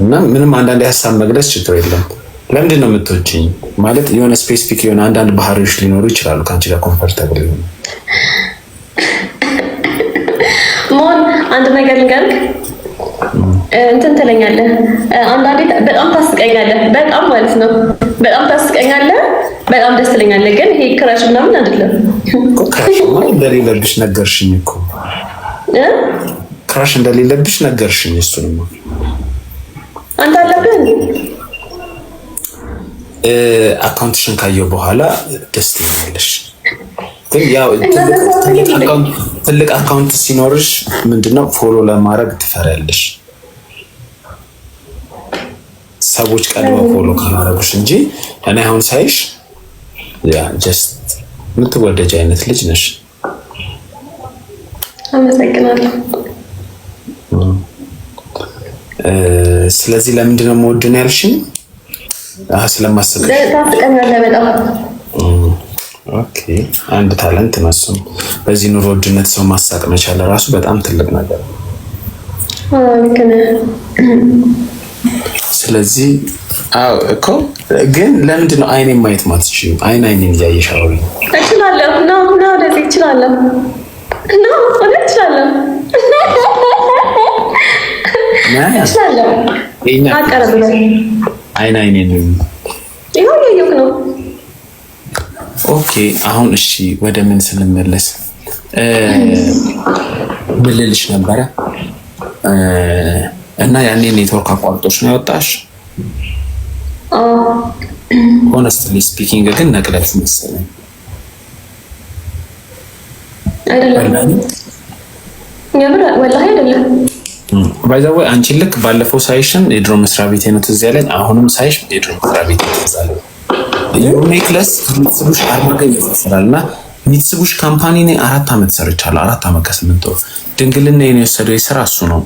እና ምንም አንዳንድ ሀሳብ መግለጽ ችግር የለም። ለምንድን ነው የምትወጂኝ ማለት የሆነ ስፔሲፊክ የሆነ አንዳንድ ባህሪዎች ሊኖሩ ይችላሉ ከአንቺ ጋር ኮምፎርታብል ይሆኑ ሞን አንድ ነገር ልንገርህ እንትን ትለኛለህ አንዳንዴ በጣም ታስቀኛለህ በጣም ማለት ነው በጣም ታስቀኛለህ በጣም ደስ ትለኛለህ ግን ይሄ ክራሽ ምናምን አይደለም ክራሽ ማለት እንደሌለብሽ ነገርሽኝ እኮ ክራሽ እንደሌለብሽ ነገርሽኝ እሱንማ አንተ አለብህ አካውንትሽን ካየው በኋላ ደስ ትለኛለሽ ግን ያው ትልቅ አካውንት ሲኖርሽ ምንድነው ፎሎ ለማድረግ ትፈሪያለሽ ሰዎች ቀድመው ፎሎ ካላረጉሽ እንጂ እኔ አሁን ሳይሽ ያ ጀስት የምትወደጅ አይነት ልጅ ነሽ አመሰግናለሁ ስለዚህ ለምንድን ነው የምወድህ ነው ያልሽኝ ስለማስበሽ ታስቀኛለህ በጣም ኦኬ አንድ ታለንት ነው እሱ በዚህ ኑሮ ውድነት ሰው ማሳቅ መቻል ራሱ በጣም ትልቅ ነገር ነው ስለዚህ እኮ ግን ለምንድን ነው አይኔን ማየት ማትችይው አይኔን እያየሽ አውሪ እችላለሁ ነው ወደዚህ እችላለሁ ነው ወደዚህ እችላለሁ እችላለሁ አቀረብ ነው አይኔን ይኸው እያየሁህ ነው ኦኬ አሁን እሺ ወደ ምን ስንመለስ ምን ልልሽ ነበረ እና ያኔ ኔትወርክ አቋርጦሽ ነው ያወጣሽ ሆነስትሊ ስፒኪንግ ግን ነቅለት መሰለኝ አይደለም የምር ወላሂ አይደለም ባይ ዘ ወይ አንቺ ልክ ባለፈው ሳይሽን የድሮ መስሪያ ቤት ነው ትዝ ያለኝ አሁንም ሳይሽ የድሮ መስሪያ ቤት ተዛለ ኔክለስ ሚትሱቢሽ አርማጋ ይፈስራልና ሚትሱቢሽ ካምፓኒ ነው 4 አመት ሰርቻለሁ 4 አመት ከ8 ወር ድንግልና የወሰደው የስራ እሱ ነው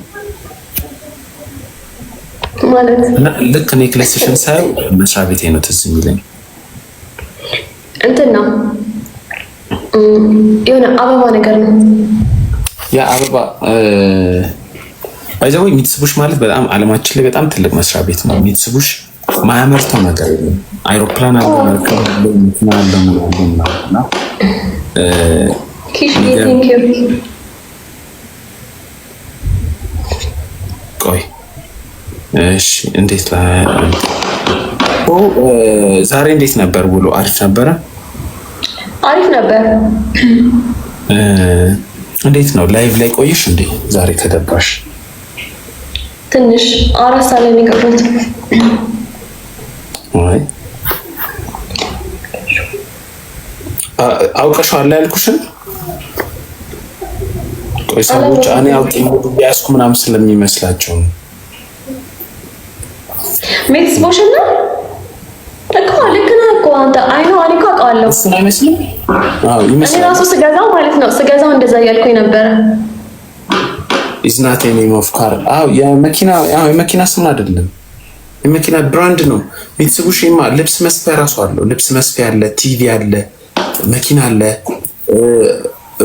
ማለት ልክ ኔክለስሽን ሳይ መስሪያ ቤት ነው ትዝ የሚለኝ እንትን ነው የሆነ አበባ ነገር ነው ያ አበባ ባይ ዘ ወይ ሚትሱቢሽ ማለት በጣም አለማችን ላይ በጣም ትልቅ መስሪያ ቤት ነው ሚትሱቢሽ ማያመርተው ነገር የለም አይሮፕላን አለ መርከብ አለ መኪና አለ ምናምን ኪሽ ቴንክ ዩ ቆይ እሺ እንዴት ዛሬ እንዴት ነበር ውሎ አሪፍ ነበረ እንዴት ነው ላይቭ ላይ ቆይሽ እንዴ ዛሬ ከደባሽ ትንሽ 4 ሰዓት ላይ የገባሁት ወይ አውቀሽዋል ያልኩሽን ቆይ ሰዎች እኔ አውቄ ቢያስኩ ምናምን ስለሚመስላቸው ሚትሱቢሽ ነው እኮ ልክ ነህ እኮ አንተ አይኖ እኔ እኮ አውቀዋለሁ እሱን አይመስልም ይመስላል እኔ ራሱ ስገዛው ማለት ነው ስገዛው እንደዛ እያልኩኝ ነበረ ኢዝናት ኔም ኦፍ ካር የመኪና ስም አይደለም የመኪና ብራንድ ነው ሚትሱቢሺማ ልብስ መስፊያ ራሱ አለው ልብስ መስፊያ አለ ቲቪ አለ መኪና አለ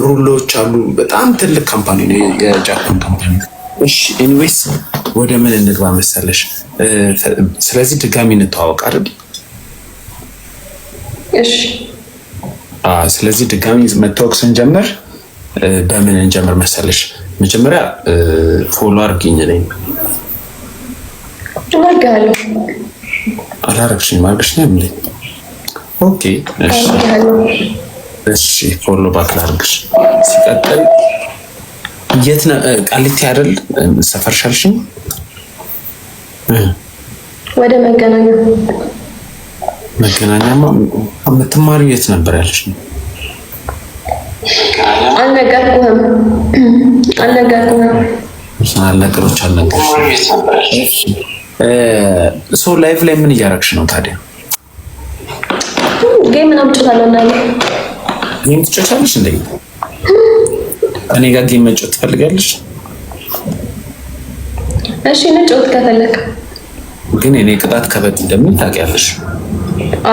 ሩሎች አሉ በጣም ትልቅ ካምፓኒ ነው የጃፓን ካምፓኒ እሺ ኤኒዌይስ ወደ ምን እንግባ መሰለሽ ስለዚህ ድጋሚ እንተዋወቅ አይደል እሺ ስለዚህ ድጋሚ መተዋወቅ ስንጀምር በምን እንጀምር መሰለሽ መጀመሪያ ፎሎ አድርጊኝ ነኝ አላረግሽኝ ማርገሽ ነው እንዴ ኦኬ እሺ ፎሎ ባክ ላድርግሽ ሲቀጥል የት ነው ቃሊቲ አይደል ሰፈር ሻልሽኝ ወደ መገናኛማ የምትማሪው የት ነበር ያልሽኝ አልነገርኩህም ነገሮች አልነገርሽኝ ሶ ላይቭ ላይ ምን እያደረግሽ ነው ታዲያ ጌም ምናምን ጨዋታለሁ እና ጌም ትጫወቻለሽ እንዴ እኔ ጋር ጌም መጫወት ትፈልጋለሽ እሺ እንጫወት ከፈለክ ግን እኔ ቅጣት ከበድ እንደምን ታውቂያለሽ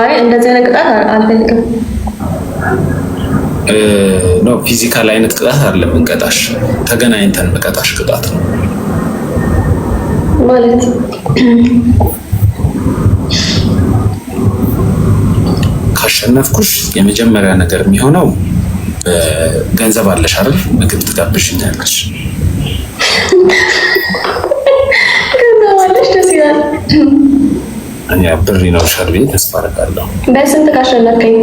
አይ እንደዚህ አይነት ቅጣት አልፈልግም ነው ፊዚካል አይነት ቅጣት አይደለም እንቀጣሽ ተገናኝተን መቀጣሽ ቅጣት ነው ማለት ካሸነፍኩሽ የመጀመሪያ ነገር የሚሆነው ገንዘብ አለሽ አይደል? ምግብ ትጋብዥኛለሽ። ገንዘብ አለሽ? ደስ ይላል። እኛ ብር ይኖርሻል ብዬ ተስፋ አደርጋለሁ። በስንት ካሸነፍከኝ?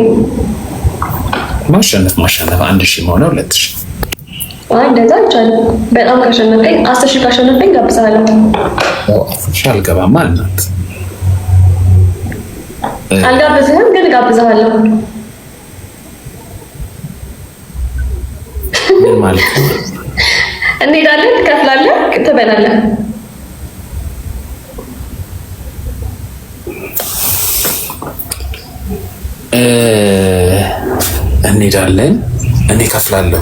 ማሸነፍ 1000 ሆነ 2000። አይ እንደዛ አይቻልም። በጣም ካሸነፍከኝ 10,000 ካሸነፍከኝ ጋብዛለሁ። አልገባማ እናት አልጋብዝህም፣ ግን ጋብዝሃለሁ። ምን ማለት ነው? እንሄዳለን፣ ትከፍላለህ፣ ትበላለህ። እንሄዳለን፣ እኔ ከፍላለሁ።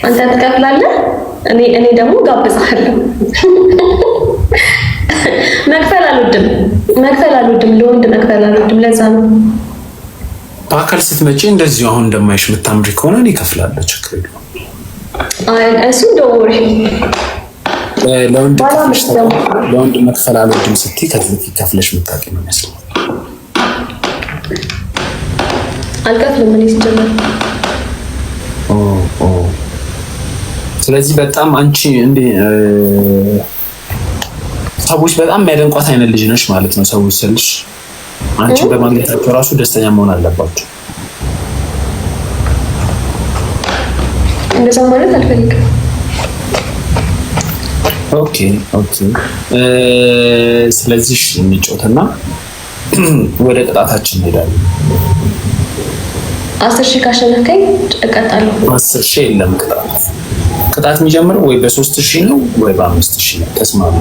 አንተ ትከፍላለህ፣ እኔ ደግሞ ጋብዝሃለሁ። መክፈል አልወድም፣ ለወንድ መክፈል አልወድም። ለዛ ነው በአካል ስትመጪ እንደዚሁ አሁን እንደማይሽ የምታምሪ ከሆነ እኔ ከፍላለሁ፣ ችግር የለውም። እሱ ደውሪ። ለወንድ መክፈል አልወድም ስትይ ከዚህ በፊት ከፍለሽ የምታውቂ ነው የሚመስለው። አልከፍልም እኔ ሲጀመር። ስለዚህ በጣም አንቺ እንደ ሰዎች በጣም የሚያደንቋት አይነት ልጅ ነሽ ማለት ነው። ሰዎች ስልሽ አንቺን በማግኘታቸው ራሱ ደስተኛ መሆን አለባቸው። እንደዛ ማለት አልፈልግም። ኦኬ። ስለዚህ እንጫወትና ወደ ቅጣታችን እንሄዳለን። 10,000 ካሸነፍከኝ እቀጣለሁ። 10,000 የለም ቅጣት የሚጀምረው ወይ በ3,000 ነው ወይ በ5,000 ነው። ተስማሙ።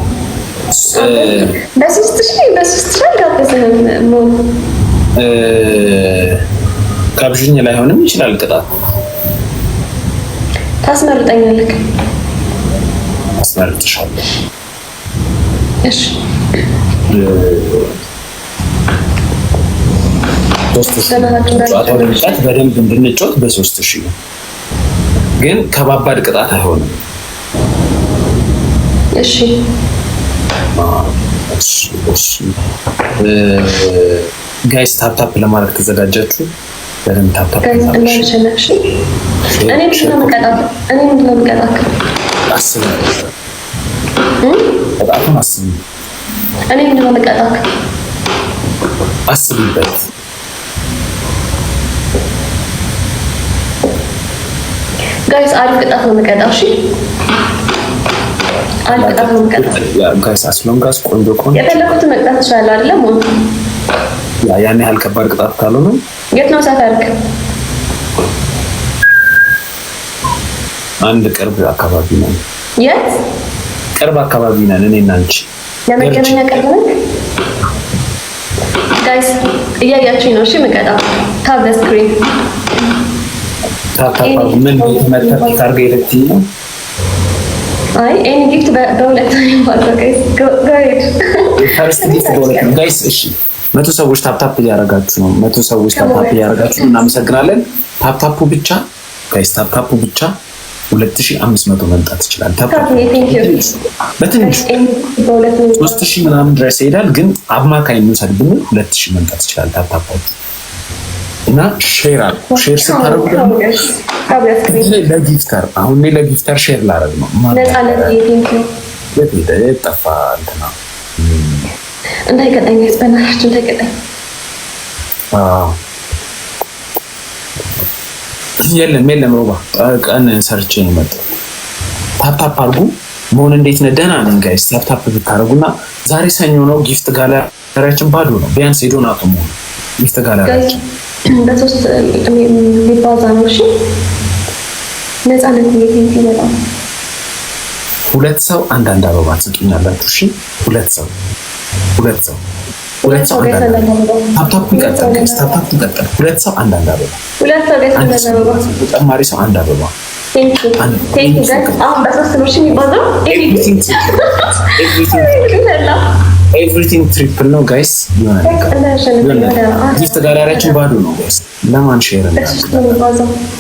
በ3,000 አልጋብዝህም። ጋብዥኝ ላይሆንም ይችላል ቅጣት። ታስመርጠኛለህ? አስመርጥሻለሁ። እሺ በደንብ እንድንጫወት በ3,000 ነው፣ ግን ከባባድ ቅጣት አይሆንም። እሺ ጋይስ ታፕታፕ ለማድረግ ተዘጋጃችሁ? በደንብ ታፕታፕ እኔ ምንድነው የምቀጣት? አስብ፣ ቅጣቱን አስብ። እኔ ምንድነው የምቀጣት? አስብበት። ጋይስ አሪፍ ቅጣት ነው የምቀጣው። እሺ አሪፍ ቅጣት ነው የምቀጣው። ጋይስ አስሎንጋስ ቆንጆ ቆንጆ የፈለኩትን መቅጣት ትችላለህ አይደለም? ያን ያህል ከባድ ቅጣት ካልሆነ። የት ነው ሰፈርክ? አንድ ቅርብ አካባቢ ነን። የት? ቅርብ አካባቢ ነን እኔ እና አንቺ። ለመገናኛ ቅርብ ነን። ጋይስ እያያችሁኝ ነው? እሺ የምቀጣው ታብ ስክሪን ምን መተት ታርገ ይልትኝ ነው? አይ ኤኒ ጊፍት በሁለት ነው ማለት ጋይስ። ፈርስት ጊፍት በሁለት ነው ጋይስ። እሺ 100 ሰዎች ታፕታፕ እያደረጋችሁ ነው። 100 ሰዎች ታፕታፕ እያደረጋችሁ እናመሰግናለን። ታፕታፑ ብቻ ጋይስ፣ ታፕታፑ ብቻ 2500 መምጣት ይችላል። ታፕታፕ በትንሹ 3000 ምናምን ድረስ ይሄዳል፣ ግን አማካይ እንውሰድ ብንል 2000 መምጣት ይችላል ታፕታፓችሁ። እና ሼር ስታደርጉ ደግሞ ለጊፍተር አሁን እኔ ለጊፍተር ሼር ላደርግ ነው። ጠፋ እንትና እንዳይቀጣኝ በእናታችሁ እንዳይቀጣኝ። የለም ሮባ ቀን ሰርቼ ነው የመጣው። ታፕታፕ አድርጉ። መሆን እንዴት ነህ? ደህና ነን ጋይስ። ታፕታፕ ብታደርጉና ዛሬ ሰኞ ነው። ጊፍት ጋላሪያችን ባዶ ነው። ቢያንስ የዶናቱ መሆኑ ጊፍት ጋላሪያችን በ3 ሊባዛ ነው። እሺ ነፃነት ይመጣል። 2 ሰው አንዳንድ አበባ ትሰጡኛላችሁ። እሺ 2 ሰው ታፕታፕ ይቀጥል። 2 ሰው አንዳንድ አበባ፣ ተጨማሪ ሰው አንድ አበባ። ኤቭሪቲንግ ትሪፕል ነው ጋይስ። ጊፍት ጋላሪያችን ባዶ ነው ጋይስ። ለማን ሼር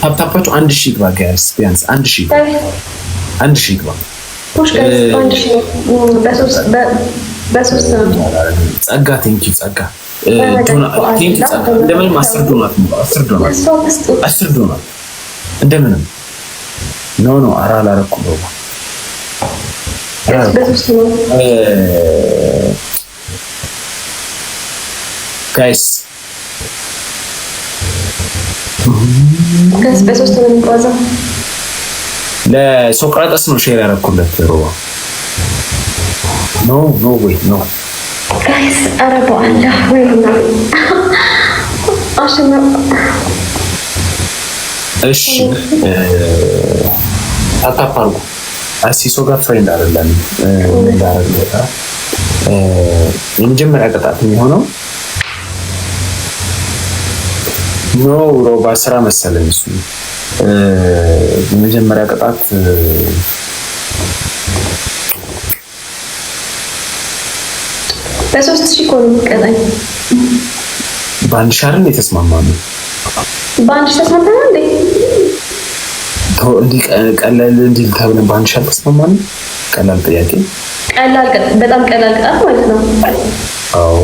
ታፕታፓችሁ 1000 ይግባ ጋይስ። ቢያንስ 1000 ይግባ። በሶስት ነው። ጸጋ ቴንኪ ጸጋ ቴንኪ ጸጋ እንደምንም 10 ዶናት 10 ዶናት እንደምንም ኖ አራ አላረኩም ነው በሶስት ነው ጋይስ በሶስት ነው የሚጓዘው። ለሶቅራጠስ ነው ሼር ያደረኩለት ሮባ ኖ ወይ ኖ ጋይስ አረቦ አለ ወይና አሽና እሺ አታፓርጉ አሲሶ ጋር ፍሬንድ አይደለም እንዳረጋጋ የመጀመሪያ ቅጣት የሚሆነው ኖ ሮባ ስራ መሰለኝ እሱ የመጀመሪያ ቅጣት በሶስት ሺህ ኮን የሚቀጣኝ በአንድ ሻርን የተስማማነው በአንድ ሺህ ተስማምተናል እንዴ? እንዲህ ቀላል እንዲህ ተብለን በአንድ ሻር ተስማማነው። ቀላል ጥያቄ በጣም ቀላል ቅጣት ማለት ነው። አዎ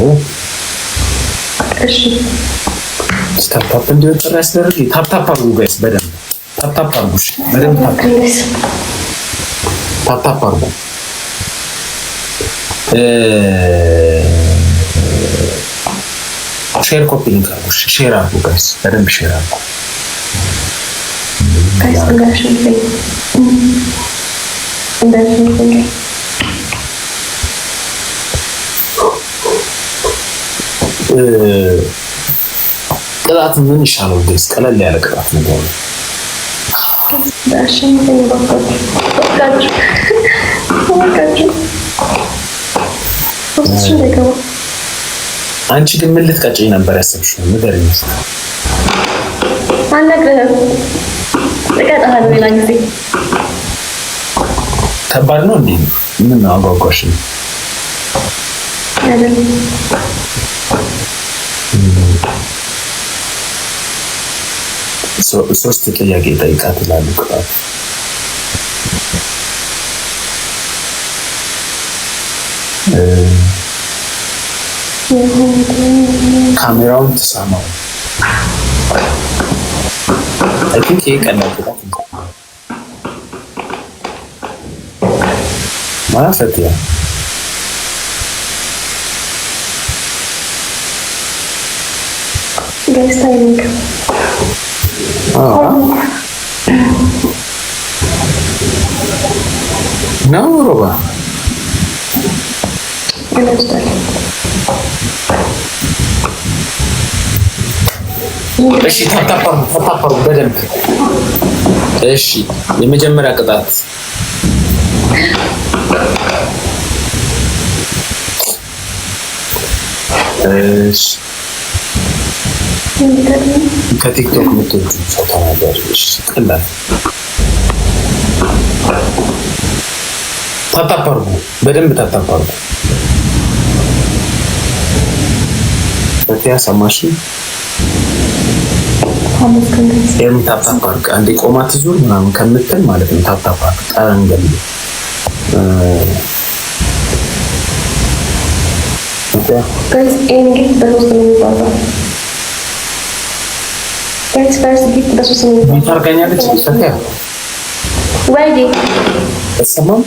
እሺ ስታርታፕ እንዲወጣ ያስደርግ ታፕታፕ አድርጉ ጋይስ በደንብ ታፕታፕ አድርጉ በደንብ ታፕታፕ አድርጉ ሼር ኮፒ ሊንክ አድርጉ ሼር አድርጉ ጋይስ በደንብ ሼር አድርጉ ጋይስ እንዳሽልኝ ቅጣት ምን ይሻላል ጋይስ? ቀለል ያለ ቅጣት ነው። እንዳሽልኝ አንቺ ግን ምን ልትቀጭኝ ነበር ያሰብሽው? ንገሪኝ። አልነግርህም። እቀጣሃለሁ ሌላ ጊዜ። ከባድ ነው እንዴ? ምን አጓጓሽ ነው? አይደለም ሶስት ጥያቄ ጠይቃት ይላሉ ቅጣት ካሜራውን ተሳማው አይ ቲንክ ይቀላል ማለት ያ ጋይስ ታይሚንግ ነው ሮባ እሺ ታታፓሩ በደንብ እሺ የመጀመሪያ ቅጣት እሺ ከቲክቶክ ምትወጡ ፎቶ ነገር እሺ ቀላል ታታፓሩ በደንብ ታታፓሩ በቲያ ሰማሽ ታፕታፕ አንዴ ቆማ ትዙር ምናምን ከምትል ማለት ነው። ታፕታፕ ጠረንገል ጋይስ ኤንጌት በሶስት ነው የሚባለው። ጋይስ ፈርስት ጊፍት በሶስት ነው የሚባለው። ታርጋኛለች ሰከያ ወይዬ ተሰማም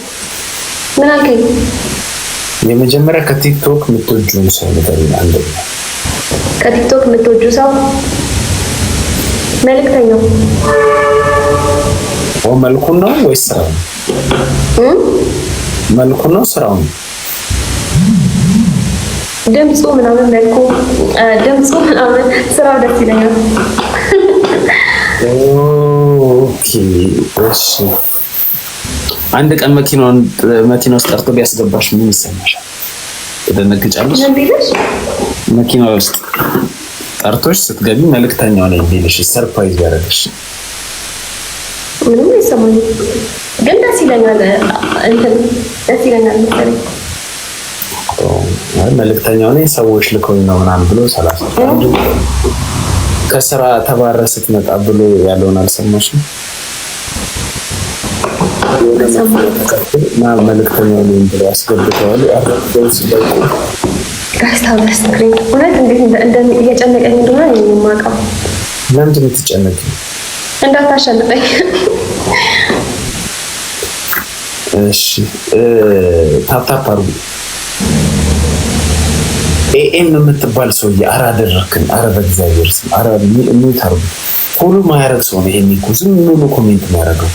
ምን አልከኝ? የመጀመሪያ ከቲክቶክ የምትወጂው ሰው ንገሪኝ። አንደኛ ከቲክቶክ የምትወጂው ሰው መልእክተኛው መልኩን ነው ወይስ ስራው? መልኩን ነው ስራው? ድምፁ ምናምን መልኩ ድምፁ ምናምን ስራው ደስ ይለኛል። ኦኬ እሺ አንድ ቀን መኪና ውስጥ ጠርቶ ቢያስገባሽ ምን ይሰማሻል? ትደነግጫለሽ? መኪና ውስጥ ጠርቶሽ ስትገቢ መልእክተኛው ነኝ ቢልሽ ሰርፕራይዝ ያደርግሽ ምንም አይሰማኝም፣ ግን ደስ ይለኛል። እንትን ደስ ይለኛል መሰለኝ። መልእክተኛው ነኝ ሰዎች ልከውኝ ነው ምናምን ብሎ 30 ከስራ ተባረ ስትመጣ ብሎ ያለውን አልሰማሽም? ና መልእክተኛው ነው ብለው ያስገብተዋል። አገባው ሲለቁ ጋስታው ስክሪን እውነት እንዴት እየጨነቀኝ እንደሆነ የማውቀው። ለምንድን ነው የምትጨነቂው? እንዳታሸንፈኝ። እሺ ታፕታፕ አርጉ። ኤኤም የምትባል ሰውዬ ኧረ አደረክን። ኧረ በእግዚአብሔር ስም ኧረ ምን ታርጉ። ፎሎ ማያረግ ሰው ነው ይሄን እኮ ዝም ብሎ ኮሜንት የሚያደርገው።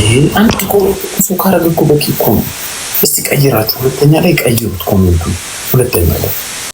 ይሄ አንድ ኮሜንት ሰው ካረገ እኮ በቂ እኮ ነው። እስቲ ቀይራችሁ ሁለተኛ ላይ ቀይሩት ኮሜንቱን ሁለተኛ ላይ